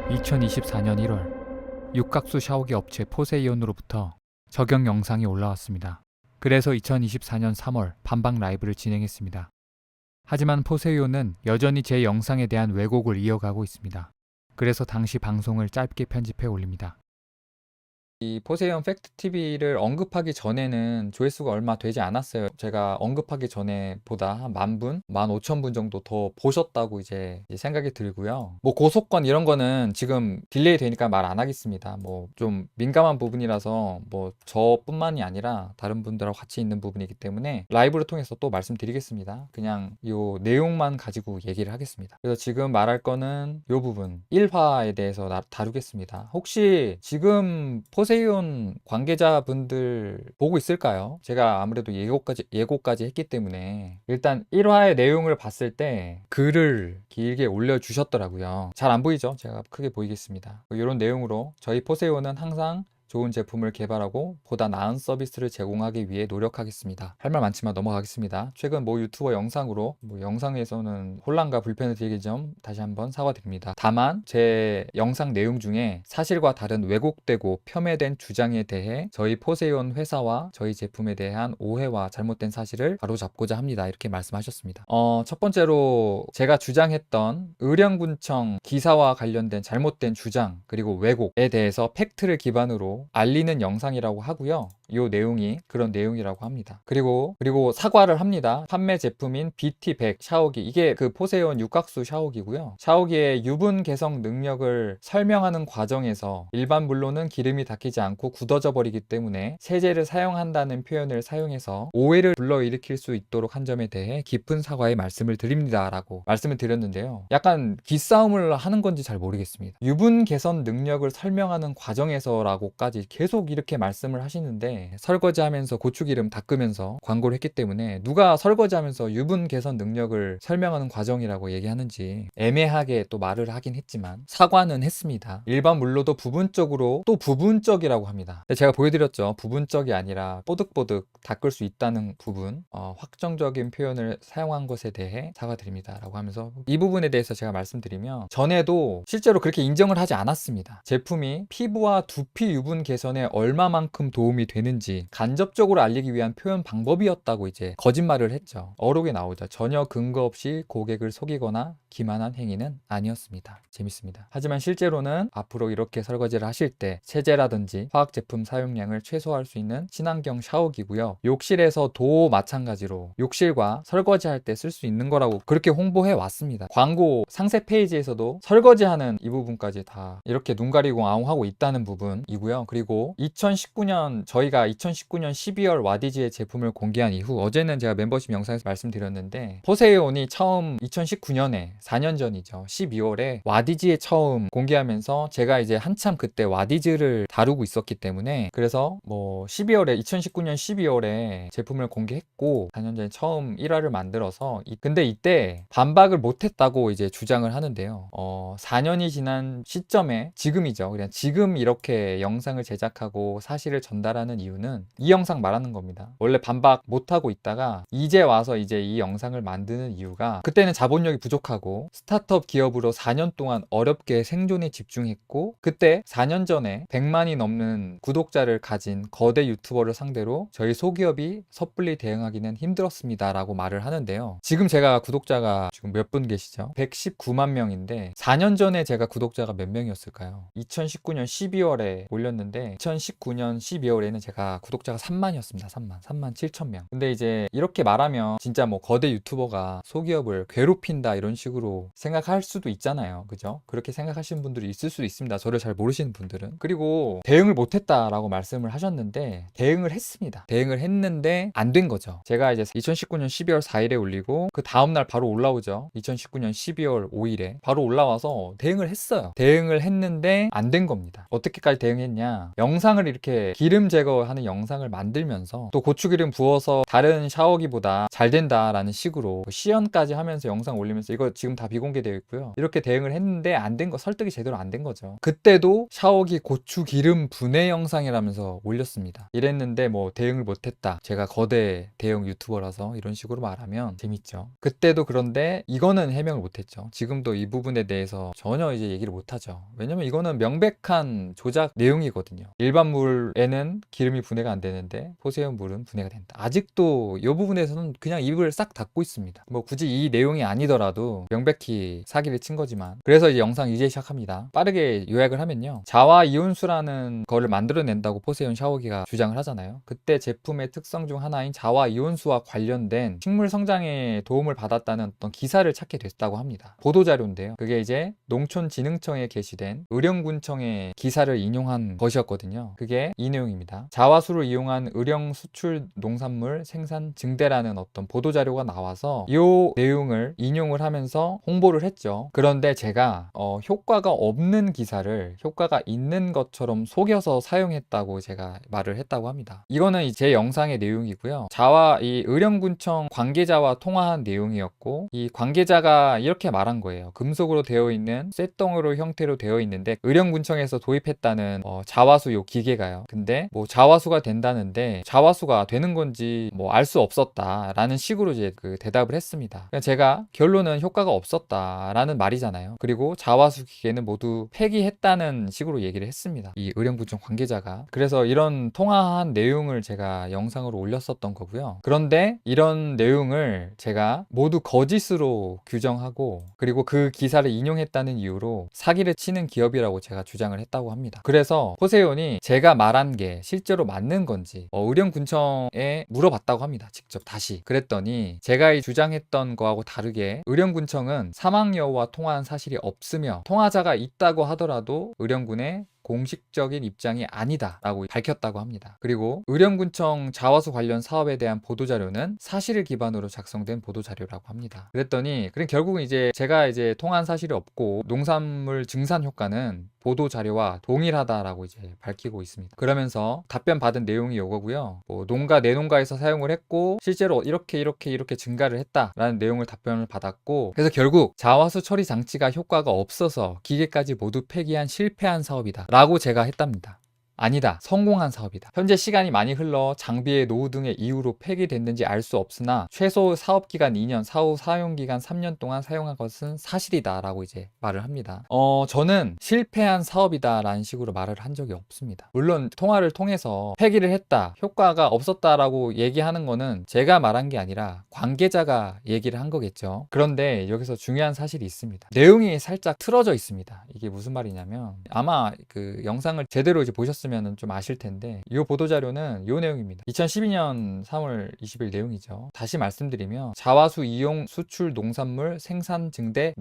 2024년 1월 육각수 샤워기 업체 포세이온으로부터 적용 영상이 올라왔습니다. 그래서 2024년 3월 반박 라이브를 진행했습니다. 하지만 포세이온은 여전히 제 영상에 대한 왜곡을 이어가고 있습니다. 그래서 당시 방송을 짧게 편집해 올립니다. 이 포세이온 팩트TV를 언급하기 전에는 조회수가 얼마 되지 않았어요. 제가 언급하기 전에 보다 한 10,000분, 15,000분 정도 더 보셨다고 이제 생각이 들고요. 뭐 고소권 이런 거는 지금 딜레이 되니까 말 안 하겠습니다. 뭐 좀 민감한 부분이라서 뭐 저뿐만이 아니라 다른 분들하고 같이 있는 부분이기 때문에 라이브를 통해서 또 말씀드리겠습니다. 그냥 요 내용만 가지고 얘기를 하겠습니다. 그래서 지금 말할 거는 요 부분 1화에 대해서 다루겠습니다. 혹시 지금 포세이온 관계자분들 보고 있을까요? 제가 아무래도 예고까지 했기 때문에 일단 1화의 내용을 봤을 때 글을 길게 올려주셨더라고요. 잘 안 보이죠? 제가 크게 보이겠습니다. 이런 내용으로 저희 포세이온은 항상 좋은 제품을 개발하고 보다 나은 서비스를 제공하기 위해 노력하겠습니다. 할 말 많지만 넘어가겠습니다. 최근 모 유튜버 영상으로 영상에서는 혼란과 불편을 드리기 전 다시 한번 사과드립니다. 다만 제 영상 내용 중에 사실과 다른 왜곡되고 폄훼된 주장에 대해 저희 포세이온 회사와 저희 제품에 대한 오해와 잘못된 사실을 바로잡고자 합니다. 이렇게 말씀하셨습니다. 첫 번째로 제가 주장했던 의령군청 기사와 관련된 잘못된 주장 그리고 왜곡에 대해서 팩트를 기반으로 알리는 영상이라고 하고요. 이 내용이 그런 내용이라고 합니다. 그리고 사과를 합니다. 판매 제품인 BT100 샤워기, 이게 그 포세이온 육각수 샤워기고요. 샤워기의 유분 개성 능력을 설명하는 과정에서 일반 물로는 기름이 닦이지 않고 굳어져 버리기 때문에 세제를 사용한다는 표현을 사용해서 오해를 불러일으킬 수 있도록 한 점에 대해 깊은 사과의 말씀을 드립니다 라고 말씀을 드렸는데요. 약간 기싸움을 하는 건지 잘 모르겠습니다. 유분 개선 능력을 설명하는 과정에서 라고까지 계속 이렇게 말씀을 하시는데, 설거지하면서 고추기름 닦으면서 광고를 했기 때문에 누가 설거지하면서 유분 개선 능력을 설명하는 과정이라고 얘기하는지 애매하게 또 말을 하긴 했지만 사과는 했습니다. 일반 물로도 부분적으로, 또 부분적이라고 합니다. 제가 보여드렸죠. 부분적이 아니라 뽀득뽀득 닦을 수 있다는 부분, 확정적인 표현을 사용한 것에 대해 사과드립니다 라고 하면서, 이 부분에 대해서 제가 말씀드리면 전에도 실제로 그렇게 인정을 하지 않았습니다. 제품이 피부와 두피 유분 개선에 얼마만큼 도움이 되는지 간접적으로 알리기 위한 표현 방법이었다고 이제 거짓말을 했죠. 어록에 나오죠. 전혀 근거 없이 고객을 속이거나 기만한 행위는 아니었습니다. 재밌습니다. 하지만 실제로는 앞으로 이렇게 설거지를 하실 때 세제라든지 화학제품 사용량을 최소화할 수 있는 친환경 샤워기고요. 욕실에서도 마찬가지로 욕실과 설거지할 때 쓸 수 있는 거라고 그렇게 홍보해 왔습니다. 광고 상세 페이지에서도 설거지하는 이 부분까지 다 이렇게 눈 가리고 아웅하고 있다는 부분이고요. 그리고 2019년 저희가 2019년 12월 와디즈의 제품을 공개한 이후, 어제는 제가 멤버십 영상에서 말씀드렸는데 포세이온이 처음 2019년에 4년 전이죠. 12월에 와디즈에 처음 공개하면서 제가 이제 한참 그때 와디즈를 다루고 있었기 때문에, 그래서 뭐 2019년 12월에 제품을 공개했고 4년 전에 처음 1화를 만들어서 근데 이때 반박을 못했다고 이제 주장을 하는데요. 4년이 지난 시점에 지금이죠. 그냥 지금 이렇게 영상을 제작하고 사실을 전달하는 이유는 이 영상 말하는 겁니다. 원래 반박 못하고 있다가 이제 와서 이제 이 영상을 만드는 이유가, 그때는 자본력이 부족하고 스타트업 기업으로 4년 동안 어렵게 생존에 집중했고, 그때 4년 전에 100만이 넘는 구독자를 가진 거대 유튜버를 상대로 저희 소기업이 섣불리 대응하기는 힘들었습니다 라고 말을 하는데요. 지금 제가 구독자가 지금 몇 분 계시죠? 119만 명인데 4년 전에 제가 구독자가 몇 명이었을까요? 2019년 12월에 올렸는데 2019년 12월에는 제가 구독자가 3만이었습니다. 3만 7천 명. 근데 이제 이렇게 말하면 진짜 뭐 거대 유튜버가 소기업을 괴롭힌다 이런 식으로 생각할 수도 있잖아요. 그죠? 그렇게 생각하시는 분들이 있을 수도 있습니다. 저를 잘 모르시는 분들은. 그리고 대응을 못했다라고 말씀을 하셨는데 대응을 했습니다. 대응을 했는데 안 된 거죠. 제가 이제 2019년 12월 4일에 올리고 그 다음날 바로 올라오죠. 2019년 12월 5일에 바로 올라와서 대응을 했어요. 대응을 했는데 안 된 겁니다. 어떻게까지 대응했냐, 영상을 이렇게 기름 제거하는 영상을 만들면서 또 고추기름 부어서 다른 샤워기보다 잘 된다라는 식으로 시연까지 하면서 영상 올리면서, 이거 지금 지금 다 비공개되어 있고요. 이렇게 대응을 했는데 안 된 거, 설득이 제대로 안 된 거죠. 그때도 샤워기 고추 기름 분해 영상이라면서 올렸습니다. 이랬는데 뭐 대응을 못했다, 제가 거대 대형 유튜버라서 이런 식으로 말하면 재밌죠. 그때도 그런데 이거는 해명을 못했죠. 지금도 이 부분에 대해서 전혀 이제 얘기를 못하죠. 왜냐면 이거는 명백한 조작 내용이거든요. 일반 물에는 기름이 분해가 안 되는데 포세이온 물은 분해가 된다. 아직도 이 부분에서는 그냥 입을 싹 닫고 있습니다. 뭐 굳이 이 내용이 아니더라도 명백히 사기를 친 거지만. 그래서 이제 영상 이제 시작합니다. 빠르게 요약을 하면요, 자와 이온수라는 거를 만들어낸다고 포세이온 샤워기가 주장을 하잖아요. 그때 제품의 특성 중 하나인 자와 이온수와 관련된 식물 성장에 도움을 받았다는 어떤 기사를 찾게 됐다고 합니다. 보도자료인데요, 그게 이제 농촌진흥청에 게시된 의령군청의 기사를 인용한 것이었거든요. 그게 이 내용입니다. 자와수를 이용한 의령 수출 농산물 생산 증대라는 어떤 보도자료가 나와서 이 내용을 인용을 하면서 홍보를 했죠. 그런데 제가 효과가 없는 기사를 효과가 있는 것처럼 속여서 사용했다고 제가 말을 했다고 합니다. 이거는 제 영상의 내용이고요. 자와 이 의령군청 관계자와 통화한 내용이었고, 이 관계자가 이렇게 말한 거예요. 금속으로 되어 있는 쇳덩어리 형태로 되어 있는데 의령군청에서 도입했다는 자와수 요 기계가요. 근데 뭐 자와수가 된다는데 자와수가 되는 건지 뭐 알 수 없었다라는 식으로 이제 그 대답을 했습니다. 제가 결론은 효과가 없었다라는 말이잖아요. 그리고 자와수 기계는 모두 폐기했다는 식으로 얘기를 했습니다, 이 의령군청 관계자가. 그래서 이런 통화한 내용을 제가 영상으로 올렸었던 거고요. 그런데 이런 내용을 제가 모두 거짓으로 규정하고, 그리고 그 기사를 인용했다는 이유로 사기를 치는 기업이라고 제가 주장을 했다고 합니다. 그래서 포세이온이 제가 말한 게 실제로 맞는 건지 의령군청에 물어봤다고 합니다, 직접 다시. 그랬더니 제가 주장했던 거하고 다르게 의령군청은 사망여우와 통화한 사실이 없으며 통화자가 있다고 하더라도 의령군의 공식적인 입장이 아니다 라고 밝혔다고 합니다. 그리고 의령군청 자와수 관련 사업에 대한 보도자료는 사실을 기반으로 작성된 보도자료라고 합니다. 그랬더니 결국은 이제 제가 이제 통한 사실이 없고 농산물 증산 효과는 보도자료와 동일하다라고 이제 밝히고 있습니다. 그러면서 답변 받은 내용이 이거고요. 뭐 농가 내 농가에서 사용을 했고 실제로 이렇게 증가를 했다라는 내용을 답변을 받았고, 그래서 결국 자와수 처리 장치가 효과가 없어서 기계까지 모두 폐기한 실패한 사업이다 라고 제가 했답니다. 아니다, 성공한 사업이다. 현재 시간이 많이 흘러 장비의 노후 등의 이유로 폐기됐는지 알 수 없으나 최소 사업기간 2년, 사후 사용기간 3년 동안 사용한 것은 사실이다 라고 이제 말을 합니다. 저는 실패한 사업이다 라는 식으로 말을 한 적이 없습니다. 물론 통화를 통해서 폐기를 했다, 효과가 없었다라고 얘기하는 거는 제가 말한 게 아니라 관계자가 얘기를 한 거겠죠. 그런데 여기서 중요한 사실이 있습니다. 내용이 살짝 틀어져 있습니다. 이게 무슨 말이냐면, 아마 그 영상을 제대로 이제 보셨으면 좀 아실 텐데, 이 보도자료는 이 내용입니다. 2012년 3월 20일 내용이죠. 다시 말씀드리면 자와수 이용 수출 농산물 생산 증대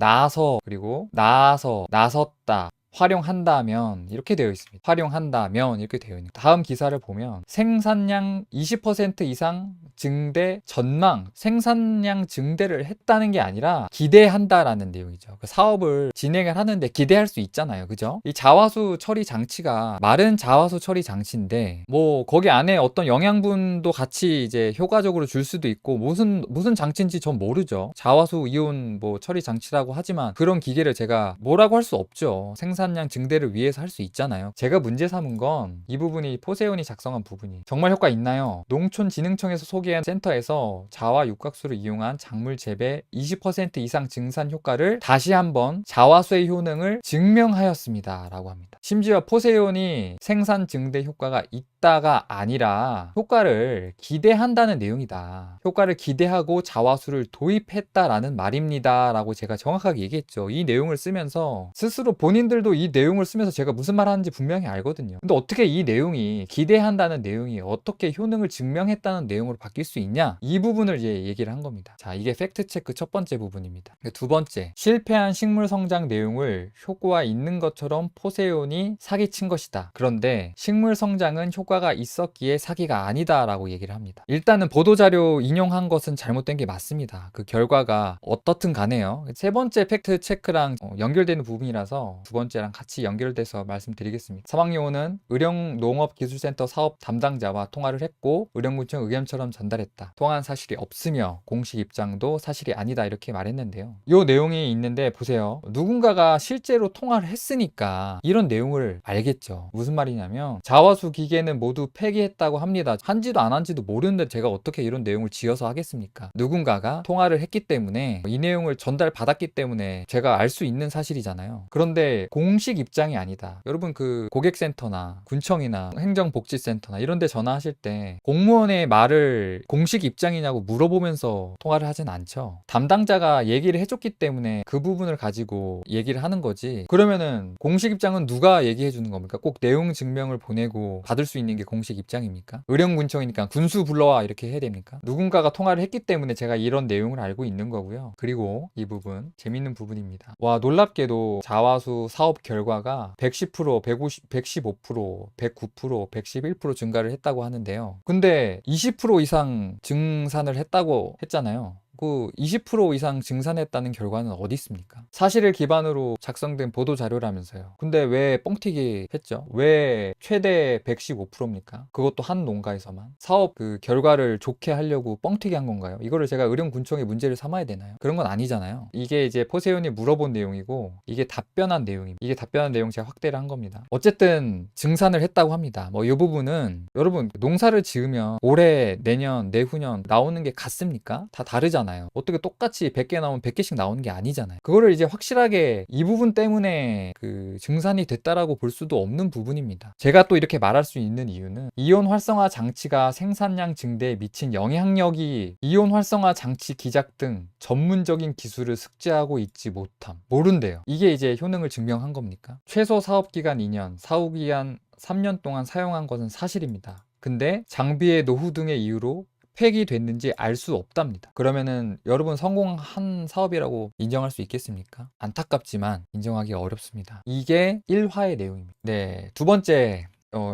그리고 나섰다, 활용한다면 이렇게 되어 있습니다. 활용한다면 이렇게 되어 있는. 다음 기사를 보면 생산량 20% 이상 증대 전망, 생산량 증대를 했다는 게 아니라 기대한다라는 내용이죠. 그 사업을 진행을 하는데 기대할 수 있잖아요, 그죠? 이 자와수 처리 장치가 마른 자와수 처리 장치인데 뭐 거기 안에 어떤 영양분도 같이 이제 효과적으로 줄 수도 있고, 무슨 장치인지 전 모르죠. 자와수 이온 뭐 처리 장치라고 하지만 그런 기계를 제가 뭐라고 할 수 없죠. 생산량 증대를 위해서 할 수 있잖아요. 제가 문제 삼은 건 이 부분이 포세이온이 작성한 부분이 정말 효과 있나요? 농촌진흥청에서 소개한 센터에서 자와 육각수를 이용한 작물 재배 20% 이상 증산 효과를 다시 한번 자와수의 효능을 증명하였습니다 라고 합니다. 심지어 포세이온이 생산 증대 효과가 있다가 아니라 효과를 기대한다는 내용이다, 효과를 기대하고 자와수를 도입했다라는 말입니다 라고 제가 정확하게 얘기했죠. 이 내용을 쓰면서 스스로 본인들도 이 내용을 쓰면서 제가 무슨 말 하는지 분명히 알거든요. 근데 어떻게 이 내용이, 기대한다는 내용이 어떻게 효능을 증명했다는 내용으로 바뀔 수 있냐, 이 부분을 이제 얘기를 한 겁니다. 자, 이게 팩트체크 첫 번째 부분입니다. 두 번째, 실패한 식물 성장 내용을 효과 있는 것처럼 포세이온이 사기친 것이다. 그런데 식물 성장은 효과가 있었기에 사기가 아니다 라고 얘기를 합니다. 일단은 보도자료 인용한 것은 잘못된 게 맞습니다. 그 결과가 어떻든 간에요. 세 번째 팩트체크랑 연결되는 부분이라서 두 번째랑 문제랑 같이 연결돼서 말씀드리겠습니다. 사망요원은 의령농업기술센터 사업 담당자와 통화를 했고 의령군청 의견처럼 전달했다. 통화한 사실이 없으며 공식 입장도 사실이 아니다 이렇게 말했는데요. 이 내용이 있는데 보세요. 누군가가 실제로 통화를 했으니까 이런 내용을 알겠죠. 무슨 말이냐면 자화수 기계는 모두 폐기했다고 합니다. 한지도 안 한지도 모르는데 제가 어떻게 이런 내용을 지어서 하겠습니까? 누군가가 통화를 했기 때문에 이 내용을 전달받았기 때문에 제가 알 수 있는 사실이잖아요. 그런데 공식 입장이 아니다. 여러분 그 고객센터나 군청이나 행정복지센터나 이런 데 전화하실 때 공무원의 말을 공식 입장이냐고 물어보면서 통화를 하진 않죠. 담당자가 얘기를 해줬기 때문에 그 부분을 가지고 얘기를 하는 거지. 그러면은 공식 입장은 누가 얘기해 주는 겁니까? 꼭 내용 증명을 보내고 받을 수 있는 게 공식 입장입니까? 의령군청이니까 군수 불러와 이렇게 해야 됩니까? 누군가가 통화를 했기 때문에 제가 이런 내용을 알고 있는 거고요. 그리고 이 부분 재밌는 부분입니다. 와, 놀랍게도 자화수 사업 결과가 110%, 150, 115%, 109%, 111% 증가를 했다고 하는데요. 근데 20% 이상 증산을 했다고 했잖아요. 그 20% 이상 증산했다는 결과는 어디 있습니까? 사실을 기반으로 작성된 보도 자료라면서요. 근데 왜 뻥튀기 했죠? 왜 최대 115%입니까? 그것도 한 농가에서만. 사업 그 결과를 좋게 하려고 뻥튀기 한 건가요? 이거를 제가 의령군청의 문제를 삼아야 되나요? 그런 건 아니잖아요. 이게 이제 포세윤이 물어본 내용이고 이게 답변한 내용입니다. 이게 답변한 내용 제가 확대를 한 겁니다. 어쨌든 증산을 했다고 합니다. 뭐 이 부분은 여러분 농사를 지으면 올해, 내년, 내후년 나오는 게 같습니까? 다 다르잖아요. 어떻게 똑같이 100개 나오면 100개씩 나오는 게 아니잖아요. 그거를 이제 확실하게 이 부분 때문에 그 증산이 됐다라고 볼 수도 없는 부분입니다. 제가 또 이렇게 말할 수 있는 이유는 이온 활성화 장치가 생산량 증대에 미친 영향력이 이온 활성화 장치 기작 등 전문적인 기술을 숙지하고 있지 못함. 모른대요. 이게 이제 효능을 증명한 겁니까? 최소 사업기간 2년, 사후기간 3년 동안 사용한 것은 사실입니다. 근데 장비의 노후 등의 이유로 폐기됐는지 알 수 없답니다. 그러면은 여러분 성공한 사업이라고 인정할 수 있겠습니까? 안타깝지만 인정하기 어렵습니다. 이게 1화의 내용입니다. 네, 두 번째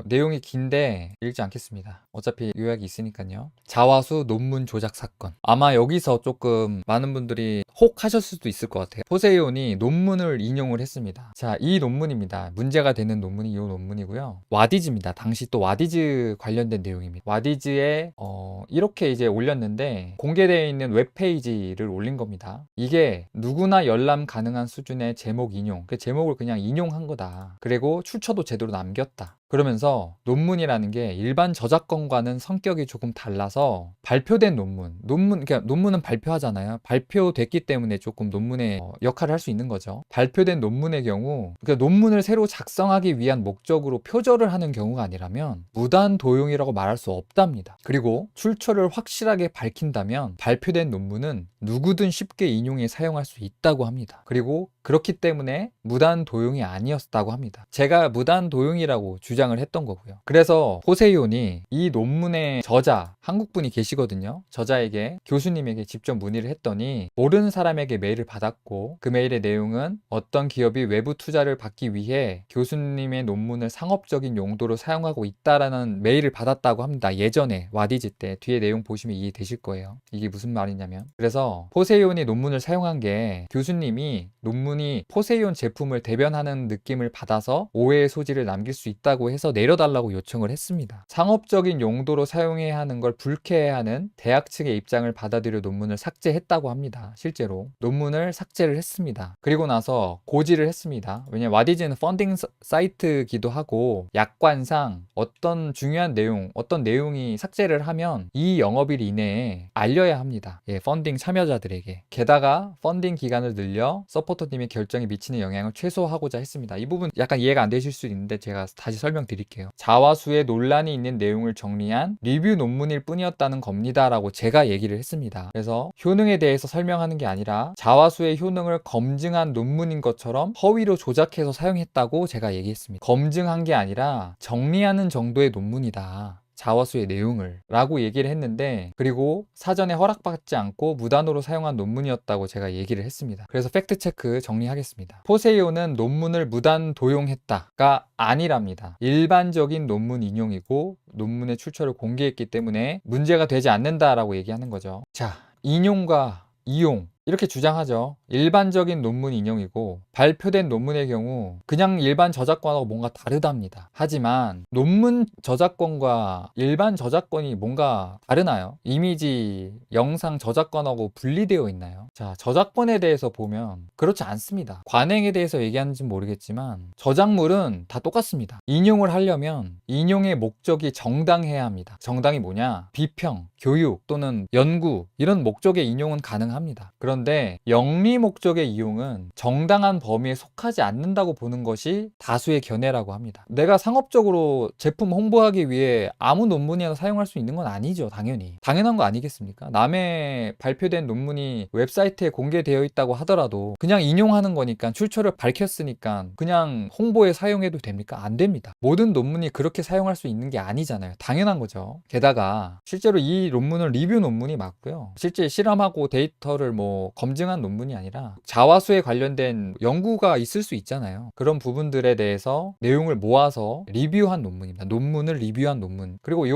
내용이 긴데 읽지 않겠습니다. 어차피 요약이 있으니까요. 자화수 논문 조작 사건. 아마 여기서 조금 많은 분들이 혹 하셨을 수도 있을 것 같아요. 포세이온이 논문을 인용을 했습니다. 자, 이 논문입니다. 문제가 되는 논문이 이 논문이고요. 와디즈입니다. 당시 또 와디즈 관련된 내용입니다. 와디즈에 이렇게 이제 올렸는데 공개되어 있는 웹페이지를 올린 겁니다. 이게 누구나 열람 가능한 수준의 제목 인용. 그 제목을 그냥 인용한 거다. 그리고 출처도 제대로 남겼다. 그러면서 논문이라는 게 일반 저작권과는 성격이 조금 달라서 발표된 그러니까 논문은 발표하잖아요. 발표됐기 때문에 조금 논문의 역할을 할 수 있는 거죠. 발표된 논문의 경우, 그러니까 논문을 새로 작성하기 위한 목적으로 표절을 하는 경우가 아니라면 무단 도용이라고 말할 수 없답니다. 그리고 출처를 확실하게 밝힌다면 발표된 논문은 누구든 쉽게 인용해 사용할 수 있다고 합니다. 그리고 그렇기 때문에 무단 도용이 아니었다고 합니다. 제가 무단 도용이라고 주장을 했던 거고요. 그래서 포세이온이 이 논문의 저자, 한국분이 계시거든요. 저자에게, 교수님에게 직접 문의를 했더니 모르는 사람에게 메일을 받았고 그 메일의 내용은 어떤 기업이 외부 투자를 받기 위해 교수님의 논문을 상업적인 용도로 사용하고 있다라는 메일을 받았다고 합니다. 예전에 와디즈 때. 뒤에 내용 보시면 이해되실 거예요. 이게 무슨 말이냐면, 그래서 포세이온이 논문을 사용한 게 교수님이 논문이 포세이온 제품을 대변하는 느낌을 받아서 오해의 소지를 남길 수 있다고 해서 내려달라고 요청을 했습니다. 상업적인 용도로 사용해야 하는 걸 불쾌해하는 대학 측의 입장을 받아들여 논문을 삭제했다고 합니다. 실제로 논문을 삭제를 했습니다. 그리고 나서 고지를 했습니다. 왜냐면 와디즈는 펀딩 사이트기도 하고 약관상 어떤 중요한 내용, 어떤 내용이 삭제를 하면 이 영업일 이내에 알려야 합니다. 예, 펀딩 참여자들에게. 게다가 펀딩 기간을 늘려 서포터님의 결정에 미치는 영향을 최소화하고자 했습니다. 이 부분 약간 이해가 안 되실 수 있는데 제가 다시 설명드릴게요. 자화수에 논란이 있는 내용을 정리한 리뷰 논문일 뿐이었다는 겁니다 라고 제가 얘기를 했습니다. 그래서 효능에 대해서 설명하는 게 아니라 자화수의 효능을 검증한 논문인 것처럼 허위로 조작해서 사용했다고 제가 얘기했습니다. 검증한 게 아니라 정리하는 정도의 논문이다. 자화수의 내용을 라고 얘기를 했는데, 그리고 사전에 허락받지 않고 무단으로 사용한 논문이었다고 제가 얘기를 했습니다. 그래서 팩트체크 정리하겠습니다. 포세이온은 논문을 무단 도용했다가 아니랍니다. 일반적인 논문 인용이고 논문의 출처를 공개했기 때문에 문제가 되지 않는다라고 얘기하는 거죠. 자, 인용과 이용, 이렇게 주장하죠. 일반적인 논문 인용이고 발표된 논문의 경우 그냥 일반 저작권하고 뭔가 다르답니다. 하지만 논문 저작권과 일반 저작권이 뭔가 다르나요? 이미지, 영상 저작권하고 분리되어 있나요? 자, 저작권에 대해서 보면 그렇지 않습니다. 관행에 대해서 얘기하는지 모르겠지만 저작물은 다 똑같습니다. 인용을 하려면 인용의 목적이 정당해야 합니다. 정당이 뭐냐? 비평, 교육 또는 연구 이런 목적의 인용은 가능합니다. 그런데 영리 목적의 이용은 정당한 범위에 속하지 않는다고 보는 것이 다수의 견해라고 합니다. 내가 상업적으로 제품 홍보하기 위해 아무 논문이나 사용할 수 있는 건 아니죠. 당연히. 당연한 거 아니겠습니까? 남의 발표된 논문이 웹사이트에 공개되어 있다고 하더라도 그냥 인용하는 거니까 출처를 밝혔으니까 그냥 홍보에 사용해도 됩니까? 안 됩니다. 모든 논문이 그렇게 사용할 수 있는 게 아니잖아요. 당연한 거죠. 게다가 실제로 이 논문은 리뷰 논문이 맞고요. 실제 실험하고 데이터를 뭐 검증한 논문이 아니라 자화수에 관련된 연구가 있을 수 있잖아요. 그런 부분들에 대해서 내용을 모아서 리뷰한 논문입니다. 논문을 리뷰한 논문. 그리고 이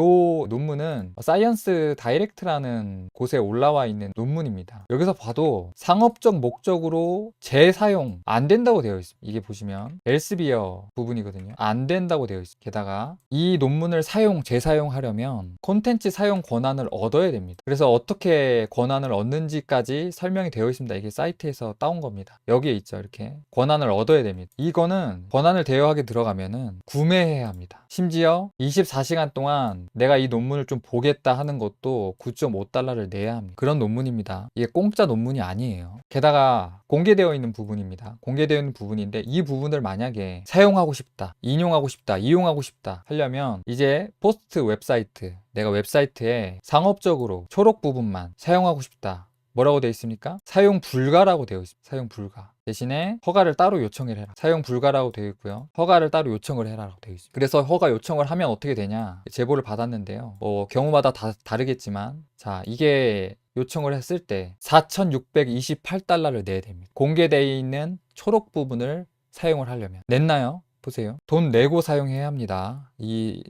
논문은 사이언스 다이렉트라는 곳에 올라와 있는 논문입니다. 여기서 봐도 상업적 목적으로 재사용 안 된다고 되어 있습니다. 이게 보시면 엘스비어 부분이거든요. 안 된다고 되어 있습니다. 게다가 이 논문을 재사용하려면 콘텐츠 사용 권한을 얻어야 됩니다. 그래서 어떻게 권한을 얻는지까지 설명이 되어 있습니다. 이게 사이트에서 따온 겁니다. 여기에 있죠. 이렇게 권한을 얻어야 됩니다. 이거는 권한을 대여하게 들어가면은 구매해야 합니다. 심지어 24시간 동안 내가 이 논문을 좀 보겠다 하는 것도 9.5달러를 내야 합니다. 그런 논문입니다. 이게 공짜 논문이 아니에요. 게다가 공개되어 있는 부분입니다. 공개되어 있는 부분인데 이 부분을 만약에 사용하고 싶다, 인용하고 싶다, 이용하고 싶다 하려면 이제 포스트 웹사이트, 내가 웹사이트에 상업적으로 초록 부분만 사용하고 싶다. 뭐라고 되어 있습니까? 사용 불가라고 되어 있습니다. 사용 불가. 대신에 허가를 따로 요청을 해라. 사용 불가라고 되어 있고요. 허가를 따로 요청을 해라라고 되어 있습니다. 그래서 허가 요청을 하면 어떻게 되냐? 제보를 받았는데요. 경우마다 다르겠지만 자, 이게 요청을 했을 때 4,628달러를 내야 됩니다. 공개되어 있는 초록 부분을 사용을 하려면. 냈나요? 보세요. 돈 내고 사용해야 합니다. 이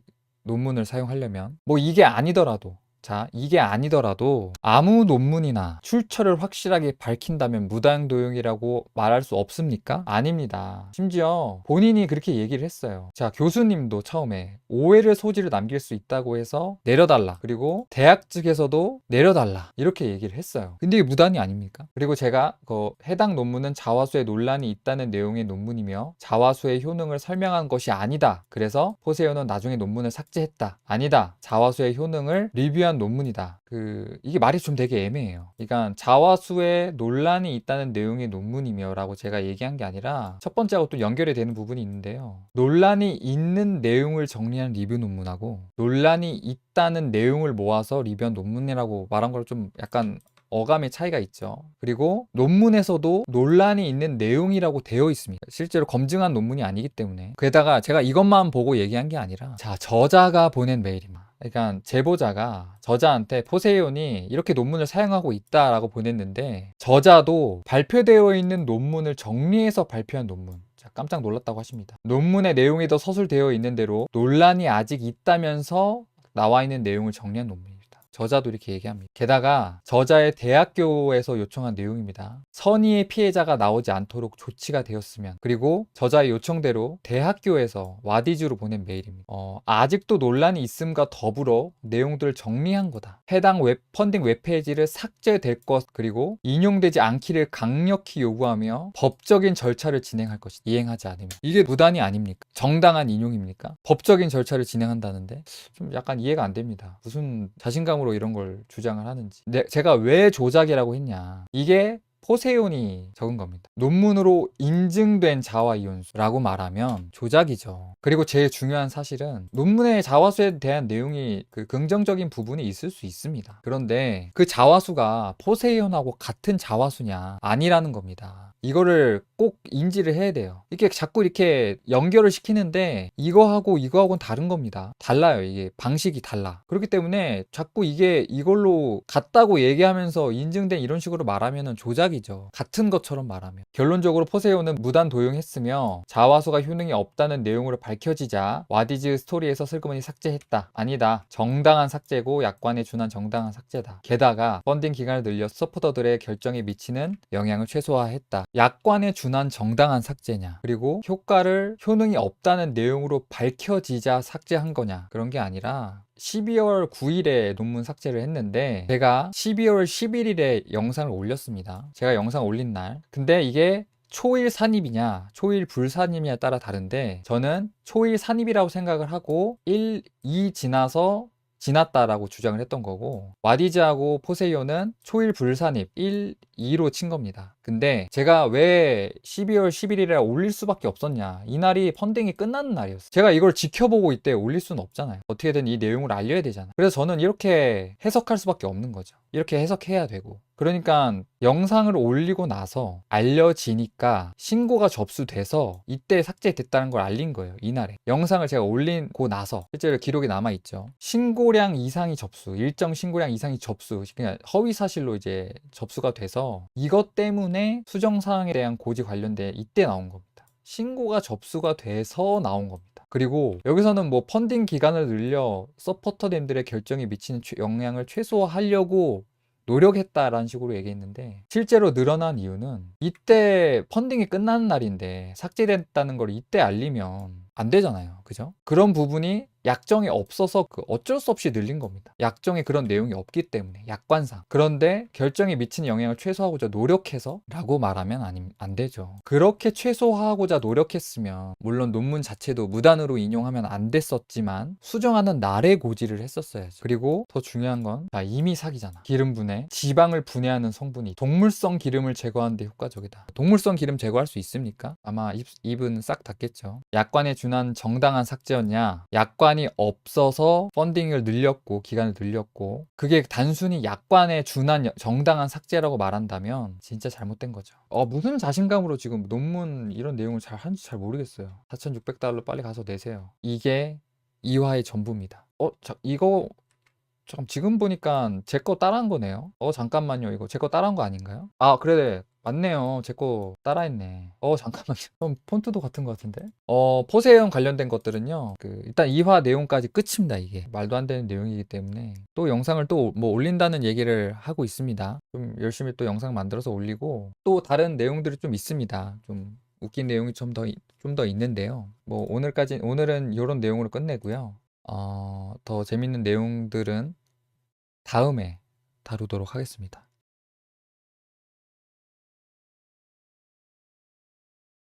논문을 사용하려면. 뭐 이게 아니더라도 이게 아니더라도 아무 논문이나 출처를 확실하게 밝힌다면 무단도용이라고 말할 수 없습니까? 아닙니다. 심지어 본인이 그렇게 얘기를 했어요. 자, 교수님도 처음에 오해를 소지를 남길 수 있다고 해서 내려달라. 그리고 대학 측에서도 내려달라. 이렇게 얘기를 했어요. 근데 이게 무단이 아닙니까? 그리고 제가 해당 논문은 자화수에 논란이 있다는 내용의 논문이며 자화수의 효능을 설명한 것이 아니다. 그래서 포세이온은 나중에 논문을 삭제했다. 아니다. 자화수의 효능을 리뷰한 논문이다. 이게 말이 좀 되게 애매해요. 그러니까 자화수에 논란이 있다는 내용의 논문이며 라고 제가 얘기한 게 아니라 첫 번째하고 또 연결이 되는 부분이 있는데요. 논란이 있는 내용을 정리한 리뷰 논문하고 논란이 있다는 내용을 모아서 리뷰한 논문이라고 말한 걸 좀 약간 어감의 차이가 있죠. 그리고 논문에서도 논란이 있는 내용이라고 되어 있습니다. 실제로 검증한 논문이 아니기 때문에. 게다가 제가 이것만 보고 얘기한 게 아니라 자, 저자가 보낸 메일입니다. 그러니까 제보자가 저자한테 포세이온이 이렇게 논문을 사용하고 있다라고 보냈는데 저자도 발표되어 있는 논문을 정리해서 발표한 논문. 깜짝 놀랐다고 하십니다. 논문의 내용이 더 서술되어 있는 대로 논란이 아직 있다면서 나와 있는 내용을 정리한 논문입니다. 저자도 이렇게 얘기합니다. 게다가 저자의 대학교에서 요청한 내용입니다. 선의의 피해자가 나오지 않도록 조치가 되었으면, 그리고 저자의 요청대로 대학교에서 와디즈로 보낸 메일입니다. 아직도 논란이 있음과 더불어 내용들을 정리한 거다. 해당 펀딩 웹페이지를 삭제될 것, 그리고 인용되지 않기를 강력히 요구하며 법적인 절차를 진행할 것이다. 이행하지 않으면. 이게 무단이 아닙니까? 정당한 인용입니까? 법적인 절차를 진행한다는데 좀 약간 이해가 안 됩니다. 무슨 자신감으로 이런 걸 주장을 하는지. 제가 왜 조작이라고 했냐, 이게 포세이온이 적은 겁니다. 논문으로 인증된 자화이온수라고 말하면 조작이죠. 그리고 제일 중요한 사실은 논문의 자화수에 대한 내용이 긍정적인 부분이 있을 수 있습니다. 그런데 그 자화수가 포세이온하고 같은 자화수냐? 아니라는 겁니다. 이거를 꼭 인지를 해야 돼요. 이렇게 자꾸 이렇게 연결을 시키는데 이거하고는 다른 겁니다. 달라요. 이게 방식이 달라. 그렇기 때문에 자꾸 이게 이걸로 같다고 얘기하면서 인증된 이런 식으로 말하면은 조작이죠. 같은 것처럼 말하면. 결론적으로 포세이온은 무단 도용했으며 자화수가 효능이 없다는 내용으로 밝혀지자 와디즈 스토리에서 슬그머니 삭제했다. 아니다. 정당한 삭제고 약관에 준한 정당한 삭제다. 게다가 펀딩 기간을 늘려 서포터들의 결정에 미치는 영향을 최소화했다. 약관에 준한 정당한 삭제냐, 그리고 효능이 없다는 내용으로 밝혀지자 삭제한 거냐, 그런 게 아니라 12월 9일에 논문 삭제를 했는데 제가 12월 11일에 영상을 올렸습니다. 제가 영상 올린 날. 근데 이게 초일 산입이냐 초일 불산입이냐에 따라 다른데 저는 초일 산입이라고 생각을 하고 1, 2 지났다라고 주장을 했던 거고, 와디즈하고 포세이온은 초일 불산입 1, 2로 친 겁니다. 근데 제가 왜 12월 11일에 올릴 수밖에 없었냐, 이날이 펀딩이 끝나는 날이었어요. 제가 이걸 지켜보고 이때 올릴 수는 없잖아요. 어떻게든 이 내용을 알려야 되잖아요. 그래서 저는 이렇게 해석할 수밖에 없는 거죠. 이렇게 해석해야 되고, 그러니까 영상을 올리고 나서 알려지니까 신고가 접수돼서 이때 삭제됐다는 걸 알린 거예요. 이날에 영상을 제가 올리고 나서 실제로 기록이 남아있죠. 신고량 이상이 접수, 일정 신고량 이상이 접수, 그냥 허위사실로 이제 접수가 돼서 이것 때문에 수정사항에 대한 고지 관련된 이때 나온 겁니다. 신고가 접수가 돼서 나온 겁니다. 그리고 여기서는 뭐 펀딩 기간을 늘려 서포터님들의 결정에 미치는 영향을 최소화하려고 노력했다라는 식으로 얘기했는데, 실제로 늘어난 이유는 이때 펀딩이 끝나는 날인데 삭제됐다는 걸 이때 알리면 안 되잖아요. 그죠? 그런 부분이 약정이 없어서 어쩔 수 없이 늘린 겁니다. 약정에 그런 내용이 없기 때문에, 약관상. 그런데 결정에 미치는 영향을 최소화하고자 노력해서 라고 말하면 안 되죠. 그렇게 최소화하고자 노력했으면 물론 논문 자체도 무단으로 인용하면 안 됐었지만 수정하는 날에 고지를 했었어야죠. 그리고 더 중요한 건 이미 사기잖아. 기름 분해, 지방을 분해하는 성분이 동물성 기름을 제거하는 데 효과적이다. 동물성 기름 제거할 수 있습니까? 아마 입은 싹 닫겠죠. 약관에 준한 정당한 삭제였냐, 약관이 없어서 펀딩을 늘렸고 기간을 늘렸고, 그게 단순히 약관에 준한 정당한 삭제라고 말한다면 진짜 잘못된 거죠. 무슨 자신감으로 지금 논문 이런 내용을 잘 하는지 잘 모르겠어요. $4,600 빨리 가서 내세요. 이게 이화의 전부입니다. 이거 잠깐 지금 보니까 제 거 따라한 거네요. 잠깐만요. 이거 제 거 따라한 거 아닌가요? 그래. 맞네요. 제 거 따라했네. 잠깐만요. 그럼 폰트도 같은 것 같은데? 포세이온 관련된 것들은요. 일단 2화 내용까지 끝입니다. 이게 말도 안 되는 내용이기 때문에 또 영상을 또 뭐 올린다는 얘기를 하고 있습니다. 좀 열심히 또 영상 만들어서 올리고, 또 다른 내용들이 좀 있습니다. 좀 웃긴 내용이 좀 더 있는데요. 뭐 오늘은 이런 내용으로 끝내고요. 더 재밌는 내용들은 다음에 다루도록 하겠습니다.